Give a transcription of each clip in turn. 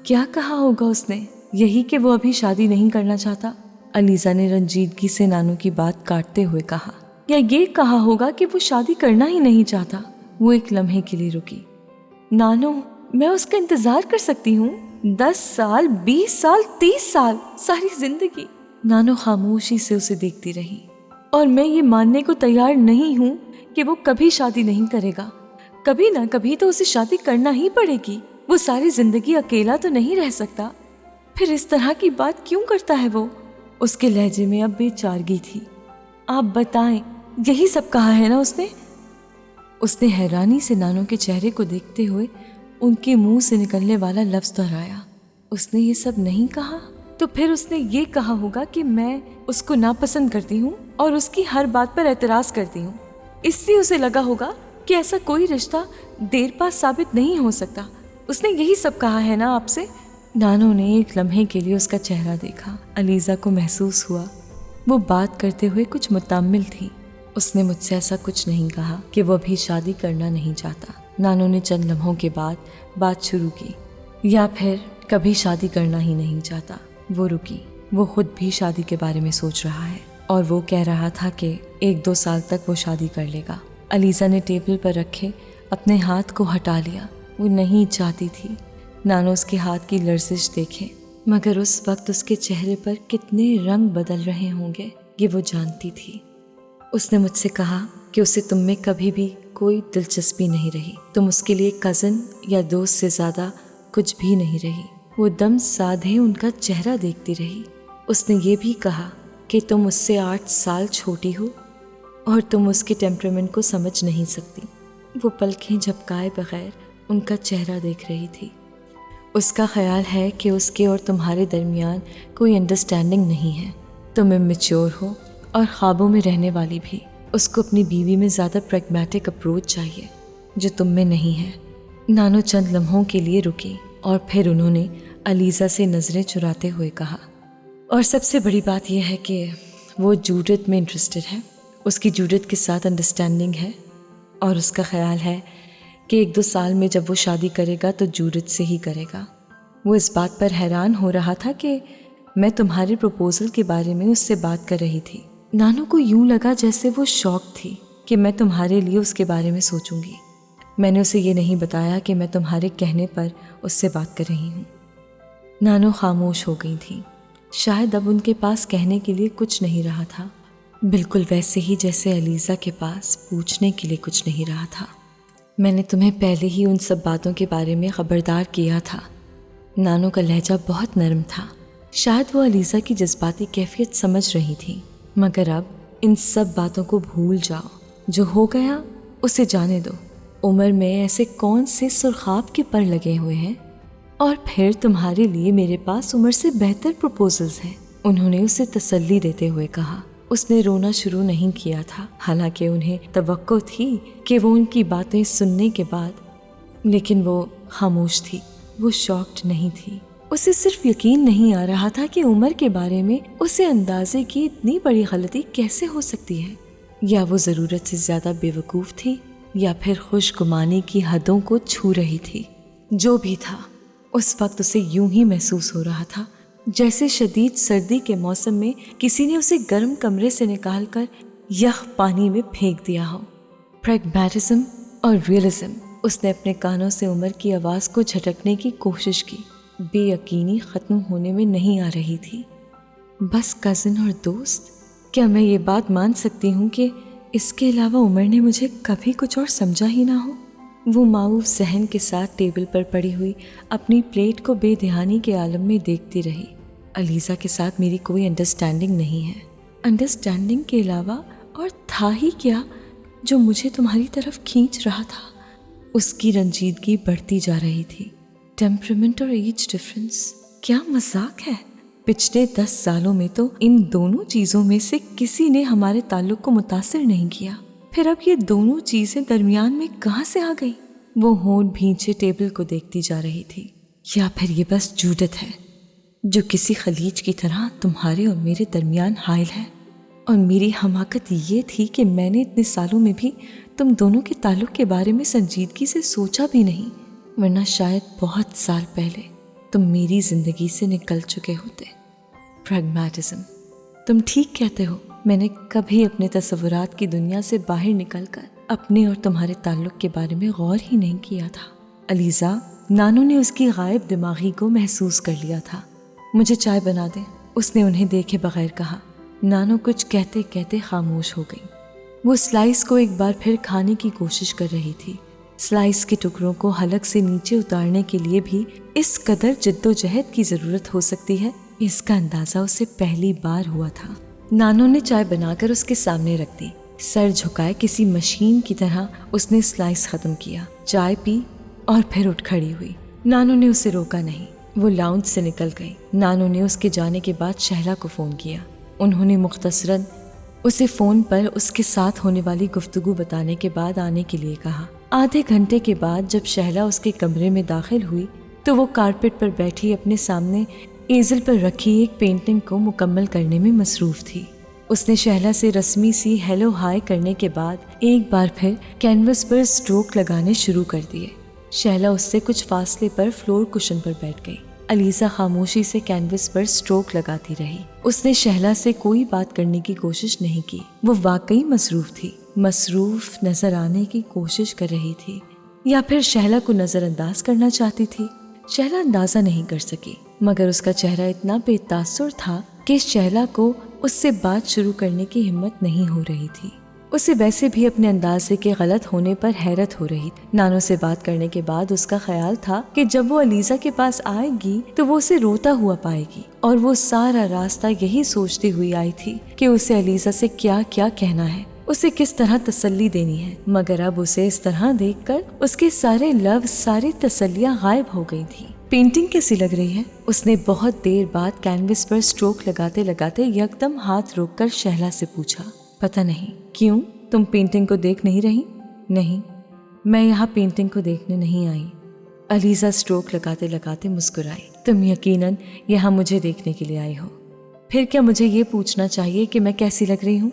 کیا کہا ہوگا اس نے؟ یہی کہ وہ ابھی شادی نہیں کرنا چاہتا؟ علیزہ نے رنجیدگی سے نانو کی بات کاٹتے ہوئے کہا۔ یا یہ کہا ہوگا کہ وہ شادی کرنا ہی نہیں چاہتا؟ وہ ایک لمحے کے لیے رکی۔ نانو، میں اس کا انتظار کر سکتی ہوں 10 سال، 20 سال، 30 سال، ساری زندگی۔ نانو خاموشی سے اسے دیکھتی رہی۔ اور میں یہ ماننے کو تیار نہیں ہوں کہ وہ کبھی شادی نہیں کرے گا۔ کبھی نہ کبھی تو اسے شادی کرنا ہی پڑے گی۔ وہ ساری زندگی اکیلا تو نہیں رہ سکتا۔ پھر اس طرح کی بات کیوں کرتا ہے وہ؟ اس کے لہجے میں اب بے چارگی تھی۔ آپ بتائیں، یہی سب کہا ہے نا اس نے؟ اس نے حیرانی سے نانو کے چہرے کو دیکھتے ہوئے ان کے منہ سے نکلنے والا لفظ دہرایا۔ اس نے یہ سب نہیں کہا؟ تو پھر اس نے یہ کہا ہوگا کہ میں اس کو ناپسند کرتی ہوں اور اس کی ہر بات پر اعتراض کرتی ہوں، اس لیے اسے لگا ہوگا کہ ایسا کوئی رشتہ دیر پا ثابت نہیں ہو سکتا۔ اس نے یہی سب کہا ہے نا آپ سے؟ نانو نے ایک لمحے کے لیے اس کا چہرہ دیکھا۔ علیزہ کو محسوس ہوا وہ بات کرتے ہوئے کچھ متامل تھی۔ اس نے مجھ سے ایسا کچھ نہیں کہا کہ وہ ابھی شادی کرنا نہیں چاہتا۔ نانو نے چند لمحوں کے بعد بات شروع کی۔ یا پھر کبھی شادی کرنا ہی نہیں چاہتا۔ وہ رکی۔ وہ خود بھی شادی کے بارے میں سوچ رہا ہے اور وہ کہہ رہا تھا کہ 1-2 سال تک وہ شادی کر لے گا۔ علیزہ نے ٹیبل پر رکھے اپنے ہاتھ کو ہٹا لیا۔ وہ نہیں چاہتی تھی نانو اس کے ہاتھ کی لرزش دیکھے، مگر اس وقت اس کے چہرے پر کتنے رنگ بدل رہے ہوں گے یہ وہ جانتی تھی۔ اس نے مجھ سے کہا کہ اسے تم میں کبھی بھی کوئی دلچسپی نہیں رہی، تم اس کے لیے کزن یا دوست سے زیادہ کچھ بھی نہیں رہی۔ وہ دم سادھے ان کا چہرہ دیکھتی رہی۔ اس نے یہ بھی کہا کہ تم اس سے 8 سال چھوٹی ہو اور تم اس کے ٹیمپرامنٹ کو سمجھ نہیں سکتی۔ وہ پلکیں جھپکائے بغیر ان کا چہرہ دیکھ رہی تھی۔ اس کا خیال ہے کہ اس کے اور تمہارے درمیان کوئی انڈرسٹینڈنگ نہیں ہے۔ تم امیچور ہو اور خوابوں میں رہنے والی بھی۔ اس کو اپنی بیوی میں زیادہ پریگمیٹک اپروچ چاہیے جو تم میں نہیں ہے۔ نانو چند لمحوں کے لیے رکی اور پھر انہوں نے علیزہ سے نظریں چراتے ہوئے کہا، اور سب سے بڑی بات یہ ہے کہ وہ جوڈت میں انٹرسٹڈ ہے۔ اس کی جوڈت کے ساتھ انڈرسٹینڈنگ ہے اور اس کا خیال ہے کہ 1-2 سال میں جب وہ شادی کرے گا تو جوڈت سے ہی کرے گا۔ وہ اس بات پر حیران ہو رہا تھا کہ میں تمہارے پروپوزل کے بارے میں اس سے بات کر رہی تھی۔ نانو کو یوں لگا جیسے وہ شوق تھی کہ میں تمہارے لیے اس کے بارے میں سوچوں گی۔ میں نے اسے یہ نہیں بتایا کہ میں تمہارے کہنے پر اس سے بات کر رہی ہوں۔ نانو خاموش ہو گئی تھی۔ شاید اب ان کے پاس کہنے کے لیے کچھ نہیں رہا تھا، بالکل ویسے ہی جیسے علیزہ کے پاس پوچھنے کے لیے کچھ نہیں رہا تھا۔ میں نے تمہیں پہلے ہی ان سب باتوں کے بارے میں خبردار کیا تھا۔ نانو کا لہجہ بہت نرم تھا۔ شاید وہ علیزہ کی جذباتی کیفیت سمجھ رہی تھی، مگر اب ان سب باتوں کو بھول جاؤ۔ جو ہو گیا اسے جانے دو۔ عمر میں ایسے کون سے سرخاب کے پر لگے ہوئے ہیں، اور پھر تمہارے لیے میرے پاس عمر سے بہتر پروپوزلز ہیں۔ انہوں نے اسے تسلی دیتے ہوئے کہا۔ اس نے رونا شروع نہیں کیا تھا، حالانکہ انہیں توقع تھی کہ وہ ان کی باتیں سننے کے بعد، لیکن وہ خاموش تھی۔ وہ شاکڈ نہیں تھی۔ اسے صرف یقین نہیں آ رہا تھا کہ عمر کے بارے میں اسے اندازے کی اتنی بڑی غلطی کیسے ہو سکتی ہے۔ یا وہ ضرورت سے زیادہ بے وقوف تھی، یا پھر خوش گمانی کی حدوں کو چھو رہی تھی۔ جو بھی تھا، اس وقت اسے یوں ہی محسوس ہو رہا تھا جیسے شدید سردی کے موسم میں کسی نے اسے گرم کمرے سے نکال کر یخ پانی میں پھینک دیا ہو۔ پریگمیٹزم اور ریئلزم۔ اس نے اپنے کانوں سے عمر کی آواز کو جھٹکنے کی کوشش کی۔ بے یقینی ختم ہونے میں نہیں آ رہی تھی۔ بس کزن اور دوست؟ کیا میں یہ بات مان سکتی ہوں کہ اس کے علاوہ عمر نے مجھے کبھی کچھ اور سمجھا ہی نہ ہو؟ وہ معاوف ذہن کے ساتھ ٹیبل پر پڑی ہوئی اپنی پلیٹ کو بے دھیانی کے عالم میں دیکھتی رہی۔ علیزہ کے ساتھ میری کوئی انڈرسٹینڈنگ نہیں ہے۔ انڈرسٹینڈنگ کے علاوہ اور تھا ہی کیا جو مجھے تمہاری طرف کھینچ رہا تھا؟ اس کی رنجیدگی بڑھتی جا رہی تھی۔ ٹیمپرامنٹ اور ایج ڈفرنس، کیا مذاق ہے؟ پچھلے 10 سالوں میں تو ان دونوں چیزوں میں سے کسی نے ہمارے تعلق کو متاثر نہیں کیا، پھر اب یہ دونوں چیزیں درمیان میں کہاں سے آ گئی؟ وہ ہونٹ بھینچے ٹیبل کو دیکھتی جا رہی تھی۔ یا پھر یہ بس جوڈت ہے جو کسی خلیج کی طرح تمہارے اور میرے درمیان حائل ہے، اور میری حماقت یہ تھی کہ میں نے اتنے سالوں میں بھی تم دونوں کے تعلق کے بارے میں سنجیدگی سے سوچا بھی نہیں، ورنہ شاید بہت سال پہلے تم میری زندگی سے نکل چکے ہوتے۔ پریگمیٹزم، تم ٹھیک کہتے ہو، میں نے کبھی اپنے تصورات کی دنیا سے باہر نکل کر اپنے اور تمہارے تعلق کے بارے میں غور ہی نہیں کیا تھا۔ علیزہ، نانو نے اس کی غائب دماغی کو محسوس کر لیا تھا۔ مجھے چائے بنا دیں، اس نے انہیں دیکھے بغیر کہا۔ نانو کچھ کہتے کہتے خاموش ہو گئی۔ وہ سلائس کو ایک بار پھر کھانے کی کوشش کر رہی تھی۔ سلائس کے ٹکڑوں کو حلق سے نیچے اتارنے کے لیے بھی اس قدر جد و جہد کی ضرورت ہو سکتی ہے، اس کا اندازہ اسے پہلی بار ہوا تھا۔ نانو نے چائے بنا کر اس کے سامنے رکھ دی۔ سر جھکائے کسی مشین کی طرح اس نے سلائس ختم کیا، چائے پی اور پھر اٹھ کھڑی ہوئی۔ نانو نے اسے روکا نہیں، وہ لاؤنج سے نکل گئی۔ نانو نے اس کے جانے کے بعد شہلا کو فون کیا۔ انہوں نے مختصراً اسے فون پر اس کے ساتھ ہونے والی گفتگو بتانے کے بعد آنے کے لیے کہا۔ آدھے گھنٹے کے بعد جب شہلا اس کے کمرے میں داخل ہوئی تو وہ کارپیٹ پر بیٹھی اپنے سامنے ایزل پر رکھی ایک پینٹنگ کو مکمل کرنے میں مصروف تھی۔ اس نے شہلا سے رسمی سی ہیلو ہائی کرنے کے بعد ایک بار پھر کینوس پر اسٹروک لگانے شروع کر دیے۔ شہلا اس سے کچھ فاصلے پر فلور کشن پر بیٹھ گئی۔ علیزہ خاموشی سے کینوس پر اسٹروک لگاتی رہی۔ اس نے شہلا سے کوئی بات کرنے کی کوشش نہیں کی۔ وہ واقعی مصروف تھی، مصروف نظر آنے کی کوشش کر رہی تھی، یا پھر شہلا کو نظر انداز کرنا چاہتی تھی۔ شہلا اندازہ نہیں کر سکی، مگر اس کا چہرہ اتنا بے تاثر تھا کہ شہلا کو اس سے بات شروع کرنے کی ہمت نہیں ہو رہی تھی۔ اسے ویسے بھی اپنے اندازے کے غلط ہونے پر حیرت ہو رہی تھی۔ نانو سے بات کرنے کے بعد اس کا خیال تھا کہ جب وہ علیزہ کے پاس آئے گی تو وہ اسے روتا ہوا پائے گی، اور وہ سارا راستہ یہی سوچتی ہوئی آئی تھی کہ اسے علیزہ سے کیا کیا کہنا ہے، اسے کس طرح تسلی دینی ہے۔ مگر اب اسے اس طرح دیکھ کر اس کے سارے لفظ، ساری تسلیاں غائب ہو گئی تھی۔ پینٹنگ کیسی لگ رہی ہے؟ اس نے بہت دیر بعد کینوس پر اسٹروک لگاتے لگاتے یکدم ہاتھ روک کر شہلا سے پوچھا۔ پتہ نہیں۔ کیوں؟ تم پینٹنگ کو دیکھ نہیں رہی؟ نہیں، میں یہاں پینٹنگ کو دیکھنے نہیں آئی۔ علیزہ اسٹروک لگاتے لگاتے مسکرائی۔ تم یقیناً یہاں مجھے دیکھنے کے لیے آئی ہو، پھر کیا مجھے یہ پوچھنا چاہیے کہ میں کیسی لگ رہی ہوں؟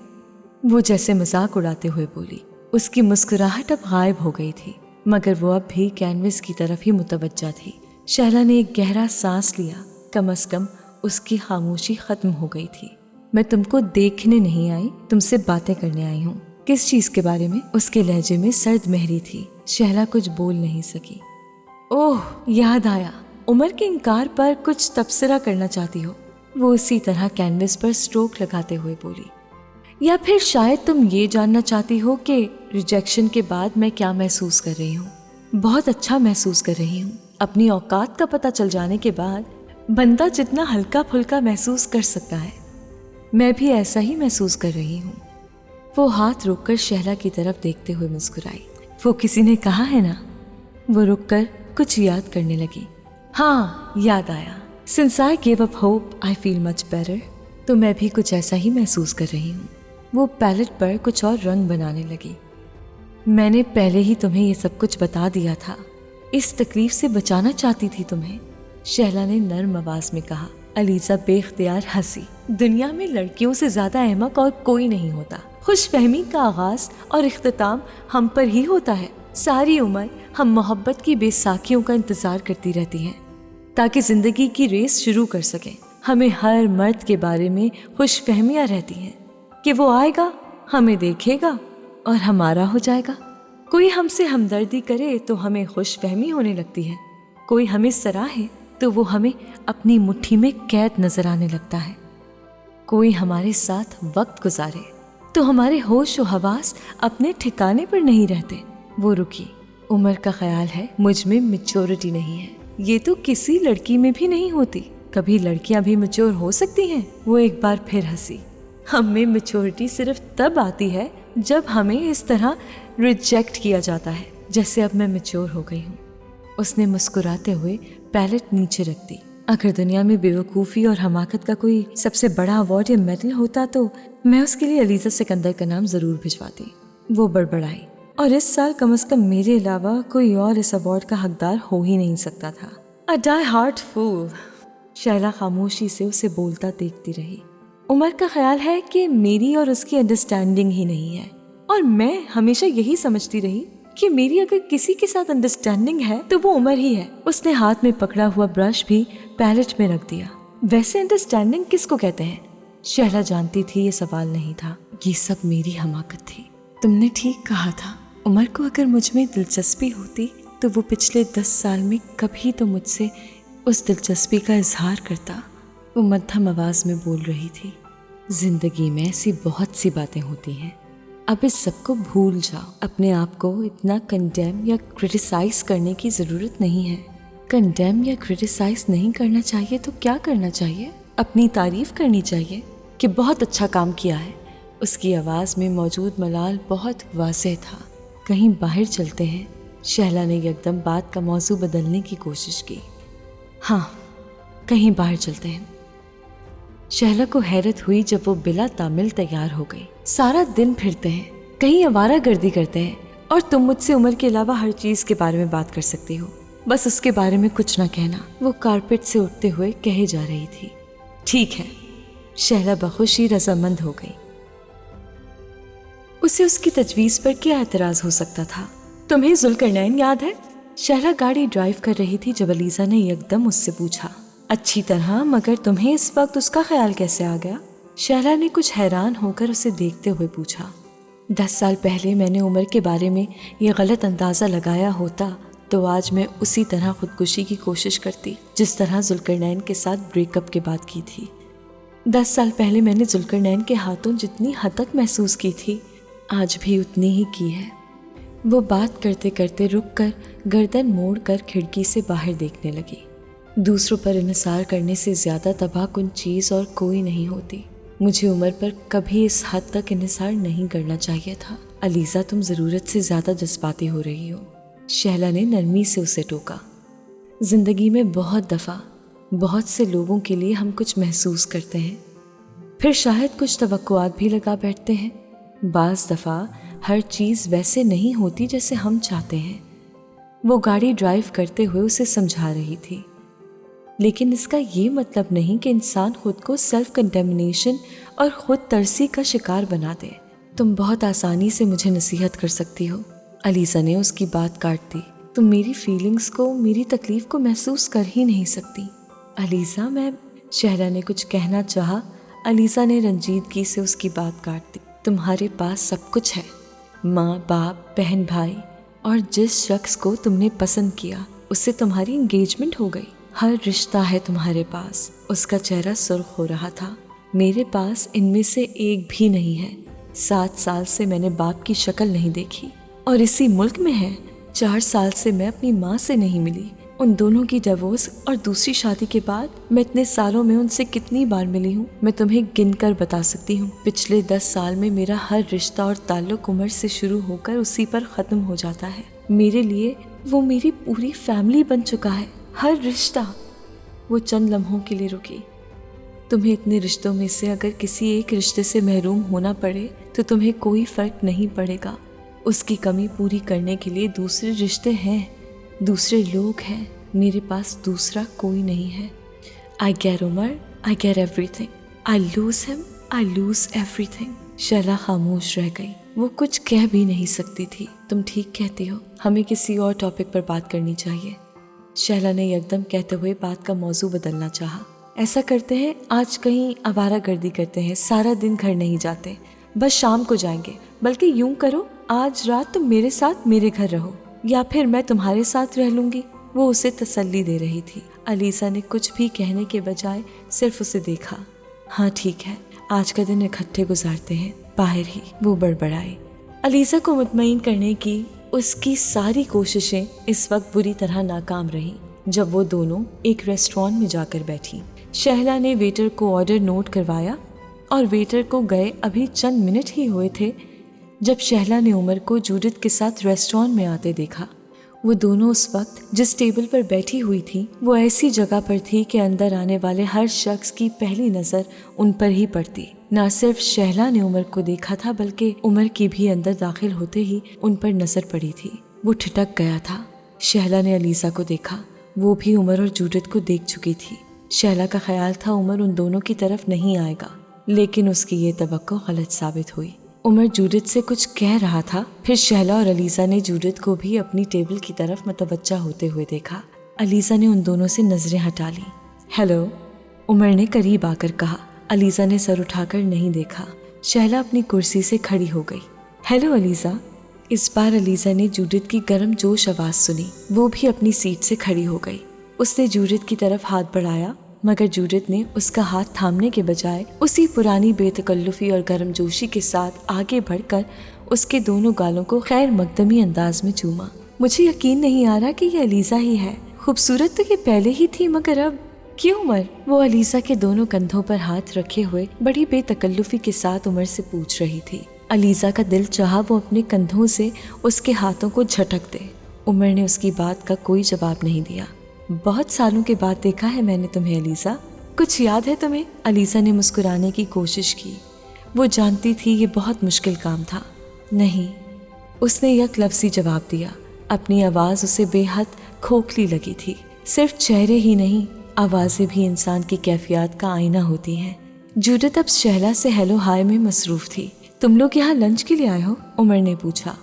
وہ جیسے مذاق اڑاتے ہوئے بولی۔ اس کی مسکراہٹ اب غائب ہو گئی تھی، مگر وہ اب بھی کینوس کی طرف ہی متوجہ تھی۔ شہلا نے ایک گہرا سانس لیا۔ کم از کم اس کی خاموشی ختم ہو گئی تھی۔ میں تم کو دیکھنے نہیں آئی، تم سے باتیں کرنے آئی ہوں۔ کس چیز کے بارے میں؟ اس کے لہجے میں سرد مہری تھی۔ شہلا کچھ بول نہیں سکی۔ اوہ، یاد آیا، عمر کے انکار پر کچھ تبصرہ کرنا چاہتی ہو؟ وہ اسی طرح کینوس پر اسٹروک لگاتے ہوئے بولی۔ یا پھر شاید تم یہ جاننا چاہتی ہو کہ ریجیکشن کے بعد میں کیا محسوس کر رہی ہوں؟ بہت اچھا محسوس کر رہی ہوں۔ اپنی اوقات کا پتہ چل جانے کے بعد بندہ جتنا ہلکا پھلکا محسوس کر سکتا ہے، میں بھی ایسا ہی محسوس کر رہی ہوں۔ وہ ہاتھ روک کر شہلا کی طرف دیکھتے ہوئے مسکرائی۔ وہ کسی نے کہا ہے نا؟ وہ رک کر کچھ یاد کرنے لگی۔ ہاں، یاد آیا۔ Since I gave up hope, I feel much better۔ تو میں بھی کچھ ایسا ہی محسوس کر رہی ہوں۔ وہ پیلٹ پر کچھ اور رنگ بنانے لگی۔ میں نے پہلے ہی تمہیں یہ سب کچھ بتا دیا تھا، اس تکلیف سے بچانا چاہتی تھی تمہیں، شہلا نے نرم آواز میں کہا۔ علیزہ بے اختیار ہنسی۔ دنیا میں لڑکیوں سے زیادہ احمق اور کوئی نہیں ہوتا۔ خوش فہمی کا آغاز اور اختتام ہم پر ہی ہوتا ہے۔ ساری عمر ہم محبت کی بے ساکھیوں کا انتظار کرتی رہتی ہیں تاکہ زندگی کی ریس شروع کر سکیں۔ ہمیں ہر مرد کے بارے میں خوش فہمیاں رہتی ہیں کہ وہ آئے گا، ہمیں دیکھے گا اور ہمارا ہو جائے گا۔ کوئی ہم سے ہمدردی کرے تو ہمیں خوش فہمی ہونے لگتی ہے، کوئی ہمیں سراہے تو وہ ہمیں اپنی مٹھی میں قید نظر آنے لگتا ہے، کوئی ہمارے ساتھ وقت گزارے تو ہمارے ہوش و حواس اپنے ٹھکانے پر نہیں رہتے۔ وہ رکی۔ عمر کا خیال ہے مجھ میں میچورٹی نہیں ہے۔ یہ تو کسی لڑکی میں بھی نہیں ہوتی۔ کبھی لڑکیاں بھی میچور ہو سکتی ہیں؟ وہ ایک بار پھر ہنسی۔ ہم میں میچورٹی صرف تب آتی ہے جب ہمیں اس طرح ریجیکٹ کیا جاتا ہے جیسے اب میں میچور ہو گئی ہوں۔ اس نے مسکراتے ہوئے پیلٹ نیچے رکھ دی۔ اگر دنیا میں بے وقوفی اور حماقت کا کوئی سب سے بڑا ایوارڈ یا میڈل ہوتا تو میں اس کے لیے علیزہ سکندر کا نام ضرور بھجواتی۔ وہ بڑبڑائی۔ اور اس سال کم از کم میرے علاوہ کوئی اور اس ایوارڈ کا حقدار ہو ہی نہیں سکتا تھا۔ A die-hard fool۔ شہلا خاموشی سے اسے بولتا دیکھتی رہی۔ عمر کا خیال ہے کہ میری اور اس کی انڈرسٹینڈنگ ہی نہیں ہے، اور میں ہمیشہ یہی سمجھتی رہی کہ میری اگر کسی کے ساتھ انڈرسٹینڈنگ ہے تو وہ عمر ہی ہے۔ اس نے ہاتھ میں پکڑا ہوا برش بھی پیلٹ میں رکھ دیا۔ ویسے انڈرسٹینڈنگ کس کو کہتے ہیں؟ شہلا جانتی تھی یہ سوال نہیں تھا، یہ سب میری حماقت تھی۔ تم نے ٹھیک کہا تھا، عمر کو اگر مجھ میں دلچسپی ہوتی تو وہ پچھلے 10 سال میں کبھی تو مجھ سے اس دلچسپی کا اظہار کرتا۔ وہ مدھم آواز میں بول رہی تھی، زندگی میں ایسی بہت سی باتیں ہوتی ہیں، اب اس سب کو بھول جاؤ۔ اپنے آپ کو اتنا کنڈیم یا کرٹیسائز کرنے کی ضرورت نہیں ہے۔ کنڈیم یا کرٹیسائز نہیں کرنا چاہیے تو کیا کرنا چاہیے؟ اپنی تعریف کرنی چاہیے کہ بہت اچھا کام کیا ہے۔ اس کی آواز میں موجود ملال بہت واضح تھا۔ کہیں باہر چلتے ہیں؟ شہلا نے یکدم بات کا موضوع بدلنے کی کوشش کی۔ ہاں، کہیں باہر چلتے ہیں۔ شہلا کو حیرت ہوئی جب وہ بلا تعمل تیار ہو گئی۔ سارا دن پھرتے ہیں، کہیں آوارہ گردی کرتے ہیں، اور تم مجھ سے عمر کے علاوہ ہر چیز کے بارے میں بات کر سکتی ہو، بس اس کے بارے میں کچھ نہ کہنا۔ وہ کارپیٹ سے اٹھتے ہوئے کہے جا رہی تھی۔ ٹھیک ہے، شہلا بخوشی رضامند ہو گئی۔ اسے اس کی تجویز پر کیا اعتراض ہو سکتا تھا؟ تمہیں ذوالقرنین یاد ہے؟ شہلا گاڑی ڈرائیو کر رہی تھی جب علیزہ نے یکدم اس سے پوچھا۔ اچھی طرح، مگر تمہیں اس وقت اس کا خیال کیسے آ گیا؟ شہلا نے کچھ حیران ہو کر اسے دیکھتے ہوئے پوچھا۔ 10 سال پہلے میں نے عمر کے بارے میں یہ غلط اندازہ لگایا ہوتا تو آج میں اسی طرح خودکشی کی کوشش کرتی جس طرح ذوالقرنین کے ساتھ بریک اپ کے بعد کی تھی۔ 10 سال پہلے میں نے ذوالقرنین کے ہاتھوں جتنی ہتک محسوس کی تھی، آج بھی اتنی ہی کی ہے۔ وہ بات کرتے کرتے رک کر گردن موڑ کر کھڑکی سے باہر دیکھنے لگی۔ دوسروں پر انحصار کرنے سے زیادہ تباہ کن چیز اور کوئی نہیں ہوتی۔ مجھے عمر پر کبھی اس حد تک انحصار نہیں کرنا چاہیے تھا۔ علیزہ، تم ضرورت سے زیادہ جذباتی ہو رہی ہو، شہلا نے نرمی سے اسے ٹوکا۔ زندگی میں بہت دفعہ بہت سے لوگوں کے لیے ہم کچھ محسوس کرتے ہیں، پھر شاید کچھ توقعات بھی لگا بیٹھتے ہیں۔ بعض دفعہ ہر چیز ویسے نہیں ہوتی جیسے ہم چاہتے ہیں۔ وہ گاڑی ڈرائیو کرتے ہوئے اسے سمجھا رہی تھی، لیکن اس کا یہ مطلب نہیں کہ انسان خود کو سیلف کنٹیمنیشن اور خود ترسی کا شکار بنا دے۔ تم بہت آسانی سے مجھے نصیحت کر سکتی ہو، علیزہ نے اس کی بات کاٹ دی۔ تم میری فیلنگز کو، میری تکلیف کو محسوس کر ہی نہیں سکتی۔ علیزہ، میں شہلا نے کچھ کہنا چاہا، علیزہ نے رنجیدگی سے اس کی بات کاٹ دی۔ تمہارے پاس سب کچھ ہے، ماں، باپ، بہن، بھائی، اور جس شخص کو تم نے پسند کیا اس سے تمہاری انگیجمنٹ ہو گئی۔ ہر رشتہ ہے تمہارے پاس۔ اس کا چہرہ سرخ ہو رہا تھا۔ میرے پاس ان میں سے ایک بھی نہیں ہے۔ 7 سال سے میں نے باپ کی شکل نہیں دیکھی، اور اسی ملک میں ہے۔ 4 سال سے میں اپنی ماں سے نہیں ملی۔ ان دونوں کی ڈیورس اور دوسری شادی کے بعد میں اتنے سالوں میں ان سے کتنی بار ملی ہوں، میں تمہیں گن کر بتا سکتی ہوں۔ پچھلے 10 سال میں میرا ہر رشتہ اور تعلق عمر سے شروع ہو کر اسی پر ختم ہو جاتا ہے۔ میرے لیے وہ میری پوری فیملی بن چکا ہے، ہر رشتہ۔ وہ چند لمحوں کے لیے رکی۔ تمہیں اتنے رشتوں میں سے اگر کسی ایک رشتے سے محروم ہونا پڑے تو تمہیں کوئی فرق نہیں پڑے گا۔ اس کی کمی پوری کرنے کے لیے دوسرے رشتے ہیں، دوسرے لوگ ہیں۔ میرے پاس دوسرا کوئی نہیں ہے۔ I get Umar, I get everything. I lose him, I lose everything. Shehla خاموش رہ گئی۔ وہ کچھ کہہ بھی نہیں سکتی تھی۔ تم ٹھیک کہتی ہو، ہمیں کسی اور ٹاپک پر بات کرنی چاہیے، شہلا نے یکدم کہتے ہوئے بات کا موضوع بدلنا چاہا۔ ایسا کرتے ہیں، آج کہیں آوارہ گردی کرتے ہیں، سارا دن گھر نہیں جاتے، بس شام کو جائیں گے۔ بلکہ یوں کرو، آج رات تم میرے ساتھ میرے گھر رہو، یا پھر میں تمہارے ساتھ رہ لوں گی۔ وہ اسے تسلی دے رہی تھی۔ علیزہ نے کچھ بھی کہنے کے بجائے صرف اسے دیکھا۔ ہاں ٹھیک ہے، آج کا دن اکٹھے گزارتے ہیں، باہر ہی، وہ بڑبڑائی۔ علیزہ کو مطمئن کرنے کی اس کی ساری کوششیں اس وقت بری طرح ناکام رہیں جب وہ دونوں ایک ریسٹورانٹ میں جا کر بیٹھی۔ شہلا نے ویٹر کو آرڈر نوٹ کروایا اور ویٹر کو گئے ابھی چند منٹ ہی ہوئے تھے جب شہلا نے عمر کو جوڈت کے ساتھ ریسٹورانٹ میں آتے دیکھا۔ وہ دونوں اس وقت جس ٹیبل پر بیٹھی ہوئی تھی وہ ایسی جگہ پر تھی کہ اندر آنے والے ہر شخص کی پہلی نظر ان پر ہی پڑتی۔ نہ صرف شہلا نے عمر کو دیکھا تھا بلکہ عمر کی بھی اندر داخل ہوتے ہی ان پر نظر پڑی تھی۔ وہ ٹھٹک گیا تھا۔ شہلا نے علیزہ کو دیکھا، وہ بھی عمر اور جوڈت کو دیکھ چکی تھی۔ شہلا کا خیال تھا عمر ان دونوں کی طرف نہیں آئے گا، لیکن اس کی یہ توقع غلط ثابت ہوئی۔ عمر جودت سے کچھ کہہ رہا تھا، پھر شہلا اور علیزہ نے جودت کو بھی اپنی ٹیبل کی طرف متوجہ ہوتے ہوئے دیکھا۔ علیزہ نے ان دونوں سے نظریں ہٹا لیں۔ ہیلو، عمر نے قریب آ کر کہا۔ علیزہ نے سر اٹھا کر نہیں دیکھا۔ شہلا اپنی کرسی سے کھڑی ہو گئی۔ ہیلو علیزہ۔ اس بار علیزہ نے جودت کی گرم جوش آواز سنی۔ وہ بھی اپنی سیٹ سے کھڑی ہو گئی۔ اس نے جودت کی طرف ہاتھ بڑھایا، مگر جودت نے اس کا ہاتھ تھامنے کے بجائے اسی پرانی بے تکلفی اور گرم جوشی کے ساتھ آگے بڑھ کر اس کے دونوں گالوں کو خیر مقدمی انداز میں چوما۔ مجھے یقین نہیں آ رہا کہ یہ علیزہ ہی ہے۔ خوبصورت تو یہ پہلے ہی تھی، مگر اب کیوں؟ عمر، وہ علیزہ کے دونوں کندھوں پر ہاتھ رکھے ہوئے بڑی بے تکلفی کے ساتھ عمر سے پوچھ رہی تھی۔ علیزہ کا دل چاہا وہ اپنے کندھوں سے اس کے ہاتھوں کو جھٹک دے۔ عمر نے اس کی بات کا کوئی جواب نہیں دیا۔ بہت سالوں کے بعد دیکھا ہے میں نے تمہیں علیزہ، کچھ یاد ہے تمہیں؟ علیزہ نے مسکرانے کی کوشش کی۔ وہ جانتی تھی یہ بہت مشکل کام تھا۔ نہیں، اس نے یک لفظی جواب دیا۔ اپنی آواز اسے بے حد کھوکھلی لگی تھی۔ صرف چہرے ہی نہیں، آوازیں بھی انسان کی کیفیات کا آئینہ ہوتی ہیں۔ جودت اب شہلا سے ہیلو ہائے میں مصروف تھی۔ تم لوگ یہاں لنچ کے لیے آئے ہو؟ عمر نے پوچھا۔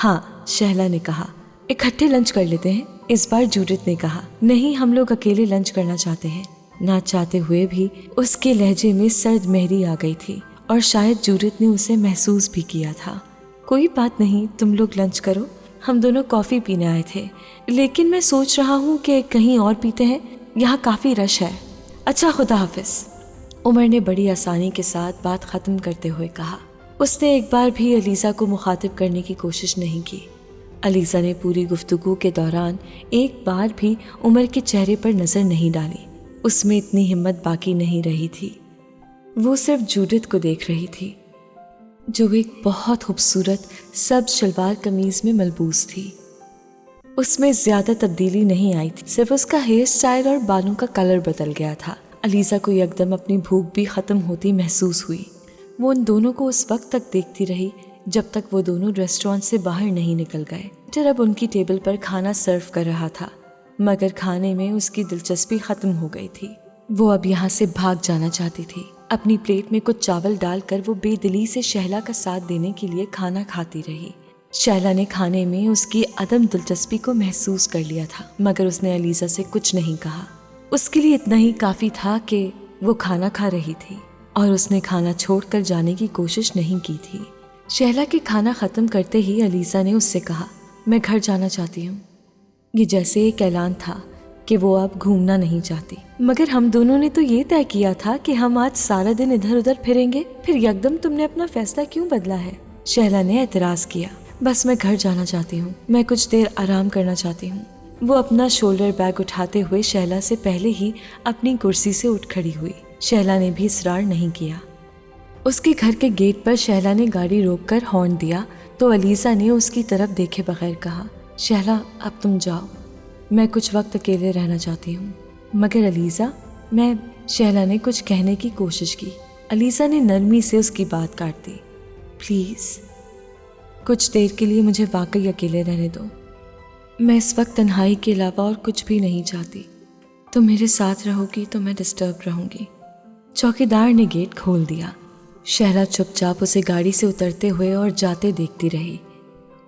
ہاں، شہلا نے کہا۔ اکٹھے لنچ کر لیتے ہیں؟ اس بار جودت نے کہا۔ نہیں، ہم لوگ اکیلے لنچ کرنا چاہتے ہیں۔ نہ چاہتے ہوئے بھی اس کے لہجے میں سرد مہری آ گئی تھی، اور شاید جودت نے اسے محسوس بھی کیا تھا۔ کوئی بات نہیں، تم لوگ لنچ کرو، ہم دونوں کافی پینے آئے تھے، لیکن میں سوچ رہا ہوں کہ کہیں اور پیتے ہیں، یہاں کافی رش ہے۔ اچھا، خدا حافظ، عمر نے بڑی آسانی کے ساتھ بات ختم کرتے ہوئے کہا۔ اس نے ایک بار بھی علیزہ کو مخاطب کرنے کی کوشش نہیں کی۔ علیزہ نے پوری گفتگو کے دوران ایک بار بھی عمر کے چہرے پر نظر نہیں ڈالی۔ اس میں اتنی ہمت باقی نہیں رہی تھی۔ وہ صرف جودت کو دیکھ رہی تھی، جو ایک بہت خوبصورت سبز شلوار قمیض میں ملبوس تھی۔ اس میں زیادہ تبدیلی نہیں آئی تھی، صرف اس کا ہیئر سٹائل اور بالوں کا کلر بدل گیا تھا۔ علیزہ کو یکدم اپنی بھوک بھی ختم ہوتی محسوس ہوئی۔ وہ ان دونوں کو اس وقت تک دیکھتی رہی جب تک وہ دونوں ریسٹورانٹ سے باہر نہیں نکل گئے۔ ویٹر اب ان کی ٹیبل پر کھانا سرو کر رہا تھا، مگر کھانے میں اس کی دلچسپی ختم ہو گئی تھی۔ وہ اب یہاں سے بھاگ جانا چاہتی تھی۔ اپنی پلیٹ میں کچھ چاول ڈال کر وہ بے دلی سے شہلا کا ساتھ دینے کے لیے کھانا کھاتی رہی۔ شہلا نے کھانے میں اس کی عدم دلچسپی کو محسوس کر لیا تھا، مگر اس نے علیزہ سے کچھ نہیں کہا۔ اس کے لیے اتنا ہی کافی تھا کہ وہ کھانا کھا رہی تھی، اور اس نے کھانا چھوڑ کر جانے کی کوشش نہیں کی تھی۔ شہلا کے کھانا ختم کرتے ہی علیزہ نے اس سے کہا، میں گھر جانا چاہتی ہوں۔ یہ جیسے ایک اعلان تھا کہ وہ اب گھومنا نہیں چاہتی۔ مگر ہم دونوں نے تو یہ طے کیا تھا کہ ہم آج سارا دن ادھر ادھر پھریں گے، پھر یکدم تم نے اپنا فیصلہ کیوں بدلا ہے؟ شہلا نے اعتراض کیا۔ بس میں گھر جانا چاہتی ہوں، میں کچھ دیر آرام کرنا چاہتی ہوں۔ وہ اپنا شولڈر بیگ اٹھاتے ہوئے شہلا سے پہلے ہی اپنی کرسی سے اٹھ کھڑی ہوئی۔ شہلا نے بھی اصرار نہیں کیا۔ اس کے گھر کے گیٹ پر شہلا نے گاڑی روک کر ہارن دیا تو علیزہ نے اس کی طرف دیکھے بغیر کہا، شہلا اب تم جاؤ، میں کچھ وقت اکیلے رہنا چاہتی ہوں۔ مگر علیزہ، میں شہلا نے کچھ کہنے کی کوشش کی۔ علیزہ نے نرمی سے اس کی بات کاٹ دی۔ پلیز کچھ دیر کے لیے مجھے واقعی اکیلے رہنے دو، میں اس وقت تنہائی کے علاوہ اور کچھ بھی نہیں چاہتی۔ تم میرے ساتھ رہو گی تو میں ڈسٹرب رہوں گی۔ چوکیدار نے گیٹ کھول دیا۔ شہلا چپ چاپ اسے گاڑی سے اترتے ہوئے اور جاتے دیکھتی رہی۔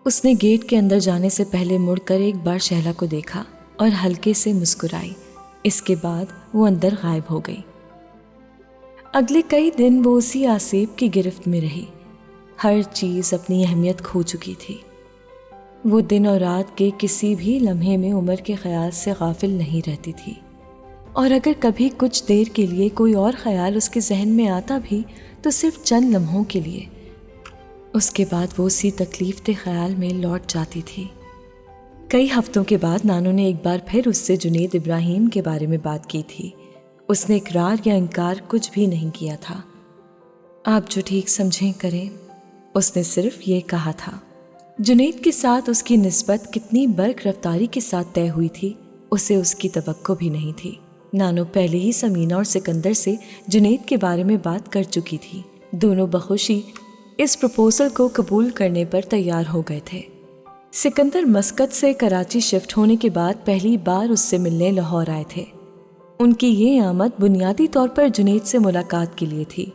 اس نے گیٹ کے اندر جانے سے پہلے مڑ کر ایک بار شہلا کو دیکھا اور ہلکے سے مسکرائی۔ اس کے بعد وہ اندر غائب ہو گئی۔ اگلے کئی دن وہ اسی آسیب کی گرفت میں رہی۔ ہر چیز اپنی اہمیت کھو چکی تھی۔ وہ دن اور رات کے کسی بھی لمحے میں عمر کے خیال سے غافل نہیں رہتی تھی، اور اگر کبھی کچھ دیر کے لیے کوئی اور خیال اس کے ذہن میں آتا بھی تو صرف چند لمحوں کے لیے۔ اس کے بعد وہ اسی تکلیف دہ خیال میں لوٹ جاتی تھی۔ کئی ہفتوں کے بعد نانو نے ایک بار پھر اس سے جنید ابراہیم کے بارے میں بات کی تھی۔ اس نے اقرار یا انکار کچھ بھی نہیں کیا تھا۔ آپ جو ٹھیک سمجھیں کریں، اس نے صرف یہ کہا تھا۔ جنید کے ساتھ اس کی نسبت کتنی برق رفتاری کے ساتھ طے ہوئی تھی، اسے اس کی توقع بھی نہیں تھی۔ نانو پہلے ہی سمینہ اور سکندر سے جنید کے بارے میں بات کر چکی تھی۔ دونوں بخوشی اس پروپوزل کو قبول کرنے پر تیار ہو گئے تھے۔ سکندر مسقط سے کراچی شفٹ ہونے کے بعد پہلی بار اس سے ملنے لاہور آئے تھے۔ ان کی یہ آمد بنیادی طور پر جنید سے ملاقات کے لیے تھی،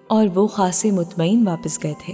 اور وہ خاصے مطمئن واپس گئے تھے۔